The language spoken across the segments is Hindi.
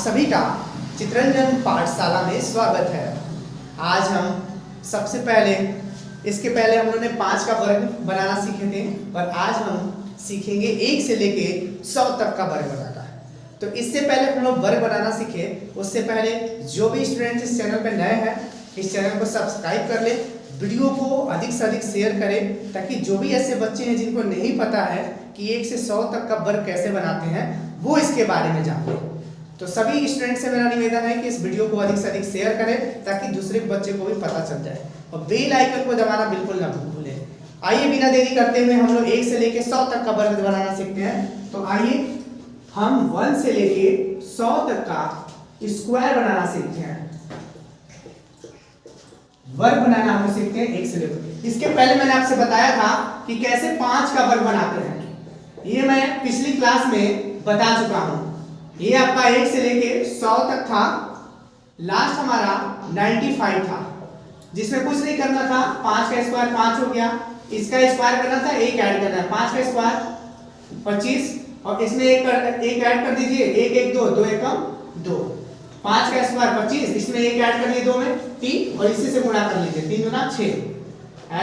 सभी का चित्रंजन पाठशाला में स्वागत है। आज हम सबसे पहले इसके पहले हम लोगों ने 5 का वर्ग बनाना सीखे थे और आज हम सीखेंगे 1 से लेके 100 तक का वर्ग बनाना। तो इससे पहले हम लोग वर्ग बनाना सीखे, उससे पहले जो भी स्टूडेंट इस चैनल पर नए हैं इस चैनल को सब्सक्राइब कर ले, वीडियो को अधिक से अधिक शेयर करें ताकि जो भी ऐसे बच्चे हैं जिनको नहीं पता है कि 1 से 100 तक का वर्ग कैसे बनाते हैं वो इसके बारे में जाने। तो सभी स्टूडेंट से मेरा निवेदन है कि इस वीडियो को अधिक से अधिक शेयर करें ताकि दूसरे बच्चे को भी पता चल जाए और बेल आइकन को दबाना बिल्कुल ना भूलें। आइए बिना देरी करते हुए हम लोग 1 से लेके 100 तक का वर्ग बनाना सीखते हैं। तो आइए हम 1 से लेके 100 तक का स्क्वायर बनाना सीखते हैं, वर्ग बनाना हम सीखते हैं 1 से लेकर। इसके पहले मैंने आपसे बताया था कि कैसे 5 का वर्ग बनाते हैं, ये मैं पिछली क्लास में बता चुका हूं। ये आपका 1 से लेके 100 तक था, लास्ट हमारा 95 था जिसमें कुछ नहीं करना था। 5 का स्क्वायर 5 हो गया, इसका स्क्वायर करना था, 1 ऐड करना है। 5 का स्क्वायर 25 और इसमें एक ऐड कर दीजिए, 1 1 2 2 1 2। 5 का स्क्वायर 25, इसमें 1 ऐड कर दिए 2 में 3 और इसी से गुणा कर लीजिए, 3 गुना 6।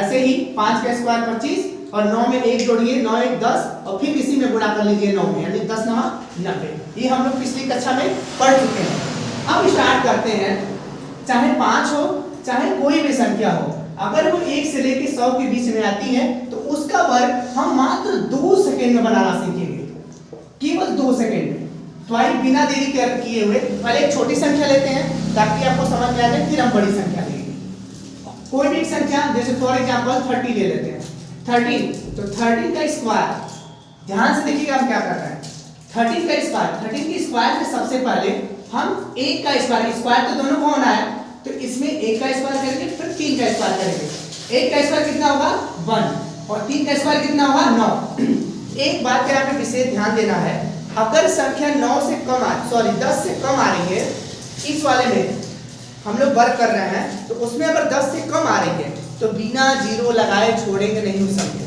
ऐसे ही 5 का स्क्वायर 25 और 9 में 1 जोड़िए, 9 1 10 और फिर इसी में गुणा कर लीजिए 9 में, यानी 10 9 90। ये हम लोग पिछली कक्षा में पढ़ चुके हैं। अब स्टार्ट करते हैं, चाहे 5 हो चाहे कोई भी संख्या हो, अगर वो 1 से लेकर 100 के बीच में आती है तो उसका वर्ग हम मात्र 2 सेकंड में बनाना सीखेंगे, केवल 2 सेकंड में। तो आइए बिना देरी किए हुए पहले एक छोटी संख्या लेते हैं ताकि आपको समझ में आ जाए, फिर हम बड़ी संख्या लेंगे। कोई भी एक संख्या, जैसे फॉर एग्जांपल 30 ले लेते हैं। 13, तो 13 का स्क्वायर, ध्यान से देखिएगा हम क्या कर रहे हैं। 13 का स्क्वायर, 13 के स्क्वायर में सबसे पहले हम 1 का स्क्वायर तो दोनों को होना है, तो इसमें 1 का स्क्वायर करेंगे, फिर 3 का स्क्वायर करेंगे। 1 का स्क्वायर कितना होगा 1 और 3 का स्क्वायर कितना होगा 9। एक बात पे आपको विशेष ध्यान देना है, अगर संख्या 9 से कम 10 से कम आ रही है, इस वाले में हम लोग वर्क कर रहे हैं, तो उसमें अगर 10 से कम आ रही है तो बिना जीरो लगाए छोड़ेंगे नहीं उस संख्या।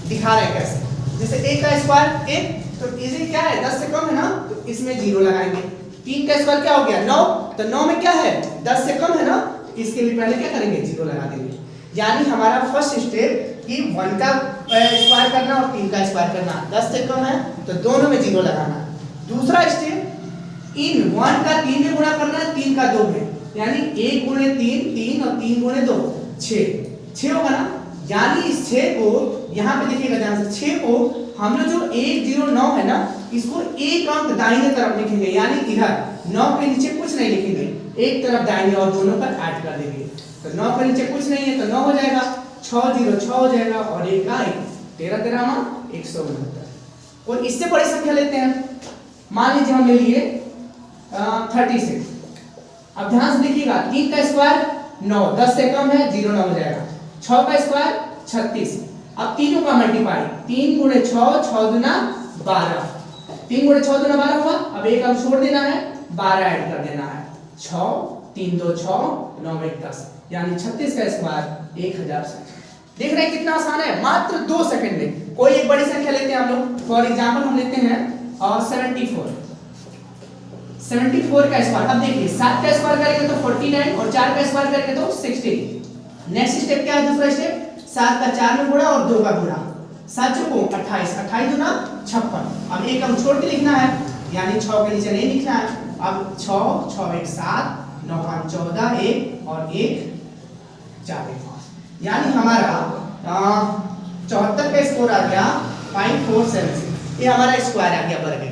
दिखा रहे हैं कैसे, जैसे 1 का स्क्वायर 1, तो इसे क्या है 10 से कम है ना, तो इसमें जीरो लगाएंगे। 3 का स्क्वायर क्या हो गया 9, तो 9 में क्या है 10 से कम है ना, इसके भी पहले क्या करेंगे जीरो लगा देंगे। यानी हमारा फर्स्ट स्टेप कि 1 का स्क्वायर करना और 3 का स्क्वायर करना, 10 से कम है तो दोनों में जीरो लगाना। दूसरा स्टेप इन 1 का 3 में गुणा करना है, 3 का 2 में, यानी 1 गुणे 3 3 और 3 गुणे 2 6 होगा ना। यानी इस 6 को यहाँ पे देखिएगा ध्यान से, 6 को हम लोग जो 109 है ना, इसको एक अंक दाहिने तरफ लिखेंगे, यानी इधर 9 के नीचे कुछ नहीं लिखेंगे, एक तरफ दाहिने और दोनों पर ऐड कर देंगे। तो 9 के नीचे कुछ नहीं है तो 9 हो जाएगा, 6 0 6 हो जाएगा और 1 का 1 13 13 169। और इससे बड़ी संख्या लेते हैं, मान लीजिए हम ले लिए 36। अब ध्यान से देखिएगा, 3 का स्क्वायर 9, 10 से कम है 0 9 हो जाएगा। 6 का स्क्वायर 36। अब तीनों का मल्टीप्लाई, 3 गुणे 6 6 दूना 12, 3 गुणे 6 दूना 12 हुआ। अब एक अंक छोड़ देना है, 12 ऐड कर देना है, 6 3 2 6 9 1 10, यानी 36 का स्क्वायर 1000। देख रहे हैं कितना आसान है, मात्र 2 सेकंड में। कोई एक बड़ी संख्या लेते हैं हम लोग, फॉर एग्जांपल हम लेते हैं 74 का स्क्वायर। अब देखिए 7 का स्क्वायर करेंगे तो 49 और 4 का स्क्वायर करेंगे तो 16। नेक्स्ट स्टेप क्या है, दूसरा स्टेप 7 का 4 में गुणा और 2 का गुणा, 7 को 28 28 दूना 56। अब एक अंक छोड़ के लिखना है, यानी 6 के नीचे नहीं लिखना है। अब 6 6 1 7 9 5 14 1 और 1 4 1 5, यानी हमारा 74 का स्कोर आ गया 5476। ये हमारा स्क्वायर आ गया, वर्ग गया।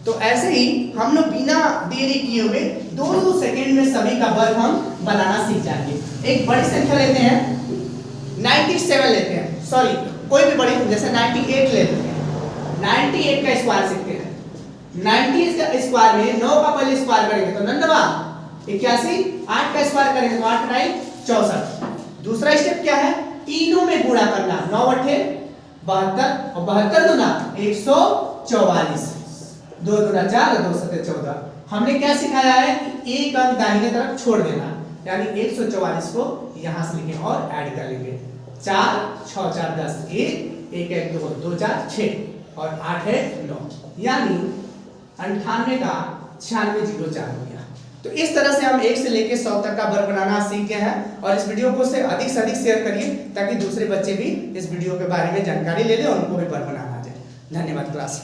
तो ऐसे ही हम लोग बिना देरी किए हुए 2 सेकंड में सभी का वर्ग हम बनाना सीख जाएंगे। एक बड़ी संख्या लेते हैं, 97 लेते हैं, सॉरी कोई भी बड़ी, जैसे 98 ले लेते हैं। 98 का स्क्वायर सीखते हैं। 90 का स्क्वायर में 9 का पहले स्क्वायर करेंगे तो 99, 81, 8 का स्क्वायर करेंगे तो 8 9 64। दूसरा स्टेप क्या है, तीनों में गुणा करना, 9 8 72 और 72 दूना 144, 2 दूना 4 2 7 14। हमने क्या सिखाया है कि एक अंक दाहिने तरफ छोड़ देना, यानी 144 को यहां से लिखें और ऐड कर लेंगे। 4 6 4 10 1 1 1 2 2 4 6 और 8 है 9, यानी 98 का 9604 हो गया। तो इस तरह से हम 1 से लेके 100 तक का वर्ग बनाना सीख गए हैं। और इस वीडियो को से अधिक शेयर करिए ताकि दूसरे बच्चे भी इस वीडियो के बारे में जानकारी ले लें और उनको भी वर्ग बनाना आ जाए। धन्यवाद क्लास।